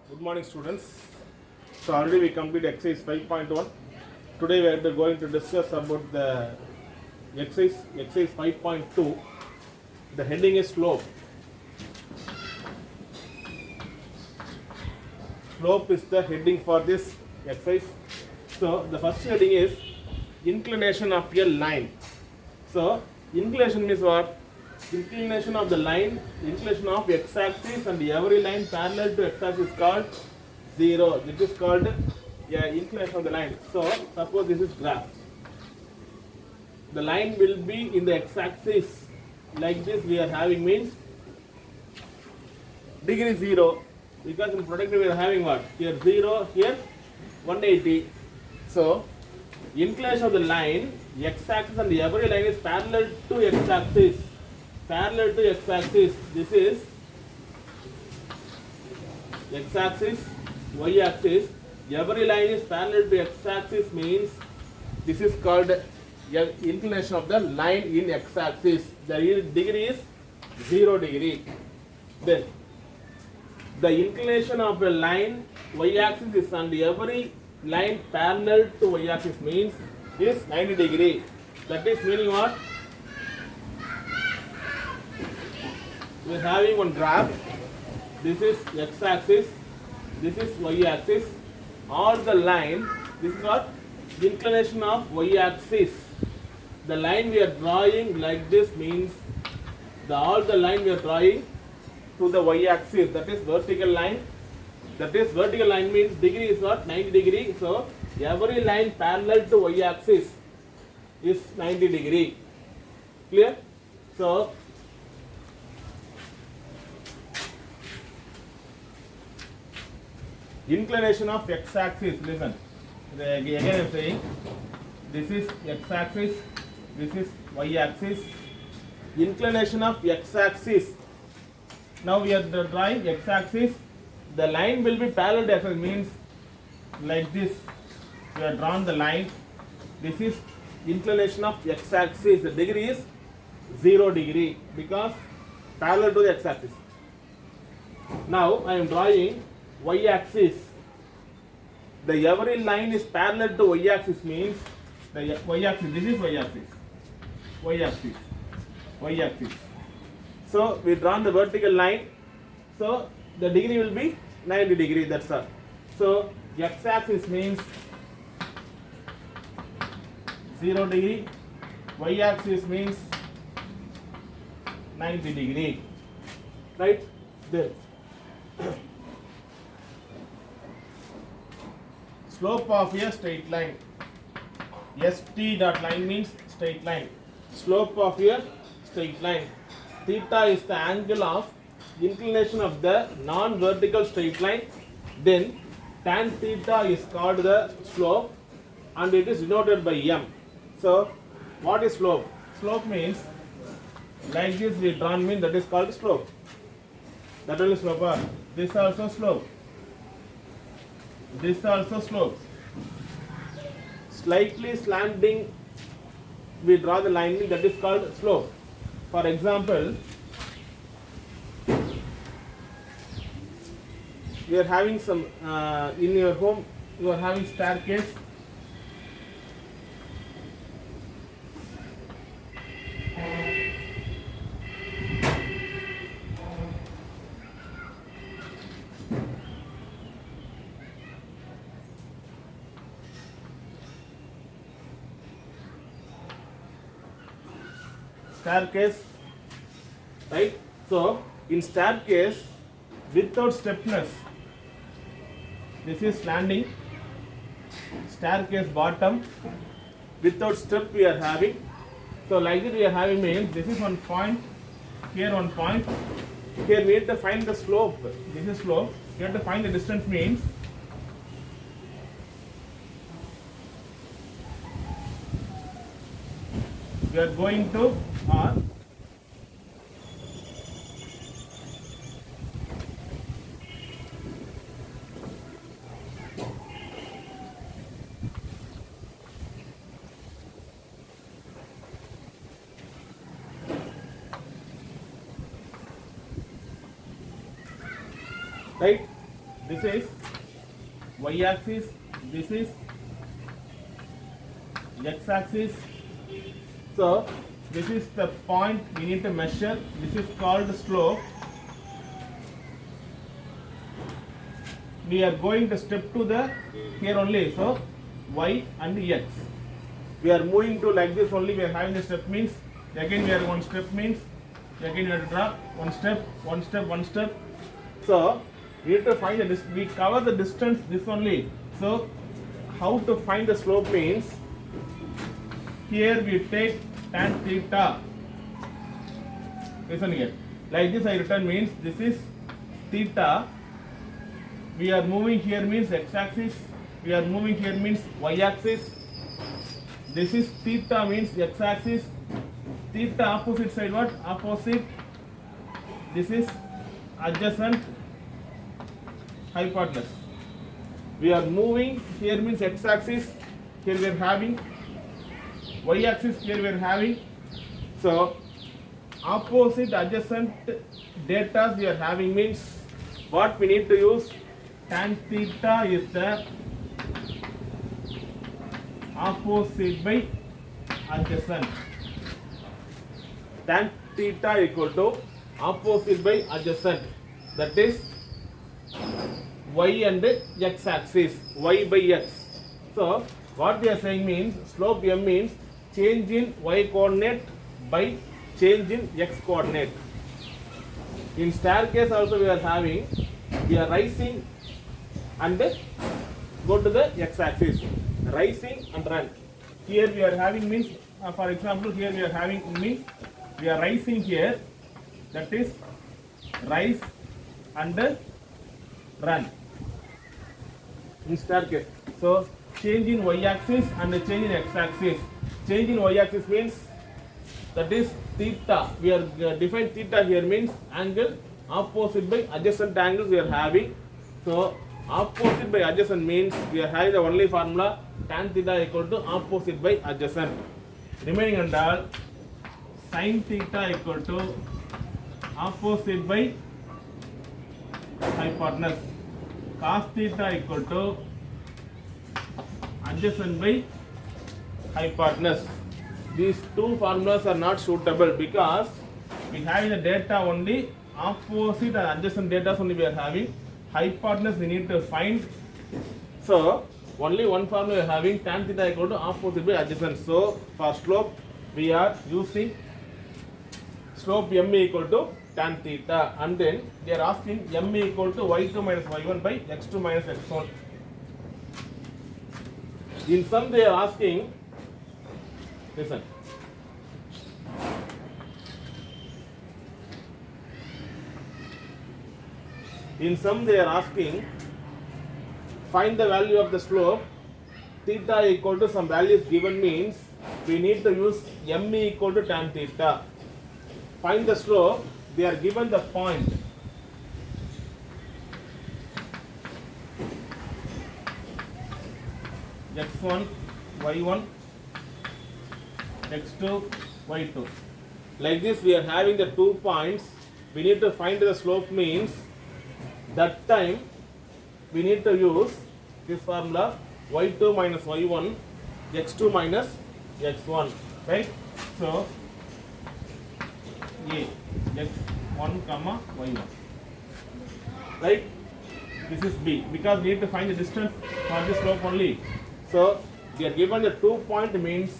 Good morning, students. So already we completed exercise 5.1. Today we are going to discuss about the exercise 5.2. The heading is slope. Slope is the heading for this exercise. So the first heading is inclination of a line. So inclination means what? Inclination of the line, inclination of x-axis, and every line parallel to x-axis is called 0. This is called inclination of the line. So suppose this is graph. The line will be in the x-axis like this. We are having means degree 0, because in projective we are having what? Here 0, here 180. So inclination of the line, x-axis, and every line is parallel to x-axis. Parallel to x-axis. This is x-axis, y-axis. Every line is parallel to x-axis means this is called inclination of the line in x-axis. The degree is 0 degree. Then the inclination of a line y-axis is, and every line parallel to y-axis means is 90 degree. That is meaning what? We are having one graph. This is x-axis, this is y-axis. All the line, this is what? Inclination of y-axis. The line we are drawing like this means all the line we are drawing to the y-axis, that is vertical line. That is vertical line means degree is what? 90 degree. So every line parallel to y-axis is 90 degree. Clear? So inclination of x-axis, listen. Again I am saying, this is x-axis, this is y-axis. Inclination of x-axis. Now we are drawing x-axis. The line will be parallel to x-axis means like this. We have drawn the line. This is inclination of x-axis. The degree is 0 degree because parallel to the x-axis. Now I am drawing y-axis. The every line is parallel to y-axis means the y-axis. This is y-axis. Y-axis. Y-axis. So we drawn the vertical line. So the degree will be 90 degree. That's all. So x-axis means 0 degree. Y-axis means 90 degree. Right there. Slope of a straight line. ST dot line means straight line. Slope of a straight line. Theta is the angle of inclination of the non-vertical straight line. Then tan theta is called the slope, and it is denoted by m. So what is slope? Slope means like this we drawn mean, that is called slope. That will slope. This also slope. This also slope. Slightly slanting we draw the line, that is called slope. For example, we are having some in your home you are having staircase. Staircase, right? So in staircase without steepness, this is landing. Staircase bottom without step we are having. So like this we are having means this is one point, here one point. Here we have to find the slope. This is slope. We have to find the distance means we are going to R. Right? This is y-axis, this is x-axis. So this is the point we need to measure. This is called slope. We are going to step to the here only. So y and x. We are moving to like this only. We are having the step means again we are one step means again we have to drop one step, one step, one step. So we need to find the we cover the distance this only. So how to find the slope means here we take tan theta. Listen here. Like this I written means this is theta. We are moving here means x-axis. We are moving here means y-axis. This is theta means x-axis. Theta opposite side what? Opposite. This is adjacent hypotenuse. We are moving here means x-axis. Here we are having y-axis. Here we are having. So opposite adjacent data we are having means what we need to use. Tan theta is the opposite by adjacent. Tan theta equal to opposite by adjacent. That is y and x axis. Y by x. So what we are saying means slope m means change in y coordinate by change in x coordinate. In staircase also we are having, we are rising and go to the x-axis, rising and run. Here we are having means, for example, here we are having means we are rising here, that is rise and run in staircase. So change in y-axis and change in x-axis. Change in y-axis means that is theta. We are define theta here means angle opposite by adjacent angles we are having. So opposite by adjacent means we are having the only formula tan theta equal to opposite by adjacent. Remaining and all sin theta equal to opposite by hypotenuse. Cos theta equal to adjacent by hypotenuse. These two formulas are not suitable because we have the data only opposite and adjacent data only we are having. Hypotenuse we need to find. So only one formula we are having tan theta equal to opposite by adjacent. So for slope we are using slope m equal to tan theta, and then they are asking m equal to y2 minus y1 by x2 minus x1. In sum they are asking, listen, in sum they are asking find the value of the slope theta equal to some values given means we need to use m equal to tan theta. Find the slope, they are given the point x1, y1, x2, y2. Like this we are having the 2 points. We need to find the slope means that time we need to use this formula y2 minus y1, x2 minus x1, right? So a x1 comma y1, right? This is b because we need to find the distance for this slope only. So we are given the 2 point means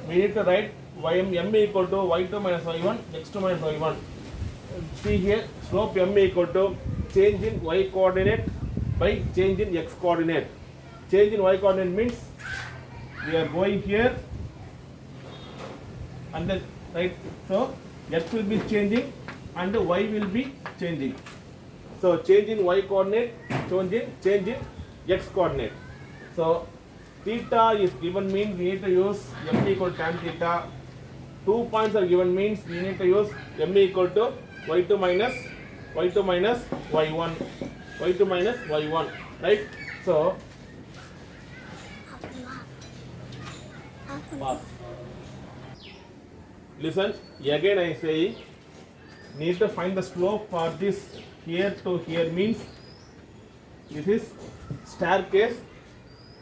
we need to write m equal to y2 minus y1, x2 minus y1. See here slope m equal to change in y coordinate by change in x coordinate. Change in y coordinate means we are going here and then right. So x will be changing and y will be changing. So change in y coordinate, change in x coordinate. So theta is given means we need to use m equal to tan theta. 2 points are given means we need to use m equal to y2 minus y1, y2 minus y1, right? So pass. Listen, again I say need to find the slope for this here to here means This is staircase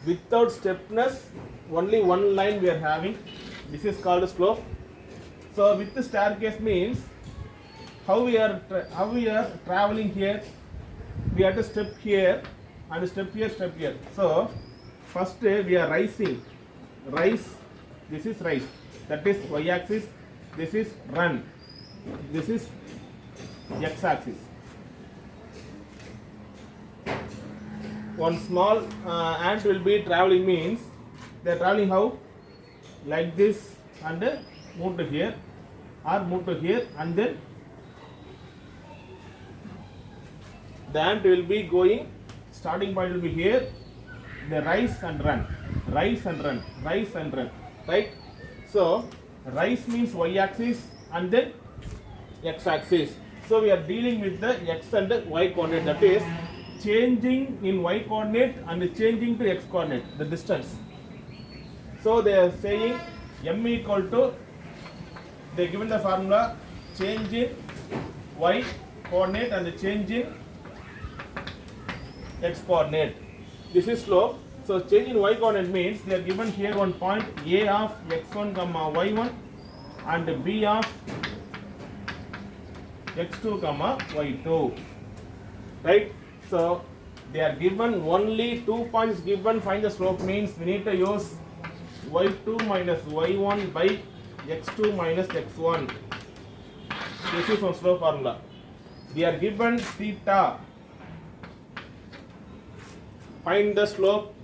without steepness, only one line we are having. This is called slope. So with the staircase means how we are traveling here. We have to step here and step here, step here. So first we are rising. Rise. This is rise. That is y-axis. This is run. This is x-axis. One small ant will be traveling means they are traveling how? Like this and move to here or move to here, and then the ant will be going, starting point will be here, they rise and run, rise and run, rise and run, right? So rise means y-axis and then x-axis. So we are dealing with the x and y coordinate, that is changing in y coordinate and changing to x coordinate, the distance. So they are saying m equal to, they given the formula, change in y coordinate and change in x coordinate. This is slope. So change in y coordinate means they are given here one point a of x1 comma y1 and b of x2 comma y2, right? So they are given only 2 points given. Find the slope means we need to use y2 minus y1 by x2 minus x1. This is one slope formula. They are given theta. Find the slope.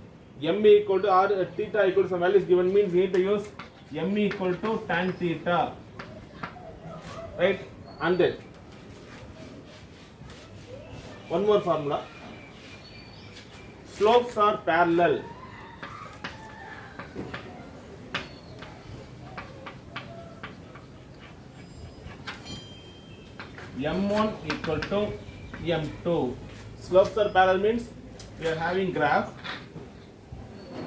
M equal to or theta equal to some value is given means we need to use m equal to tan theta, right? And then one more formula. Slopes are parallel. M1 equal to M2. Slopes are parallel means we are having graph.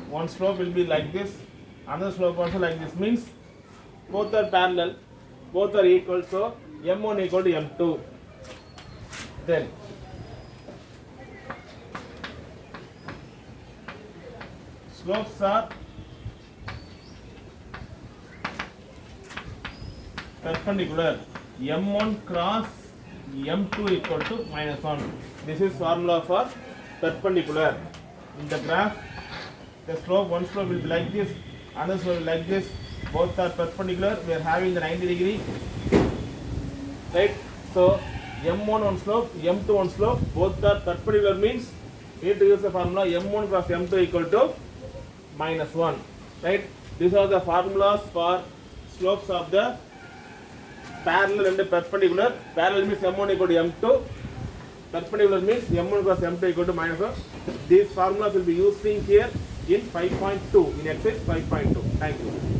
One slope will be like this, another slope also like this, means both are parallel, both are equal. So M1 equal to M2. Then slopes are perpendicular. M1 cross M2 equal to minus 1. This is formula for perpendicular. In the graph, the slope, one slope will be like this, another slope will be like this. Both are perpendicular. We are having the 90 degree, right? So M1 one slope, M2 one slope, both are perpendicular means we need to use the formula M1 cross M2 equal to minus 1, right? These are the formulas for slopes of the parallel and perpendicular. Parallel means M1 equal to M2. Perpendicular means M1 cross M2 equal to minus 1. These formulas will be using here in 5.2, in exercise 5.2. Thank you.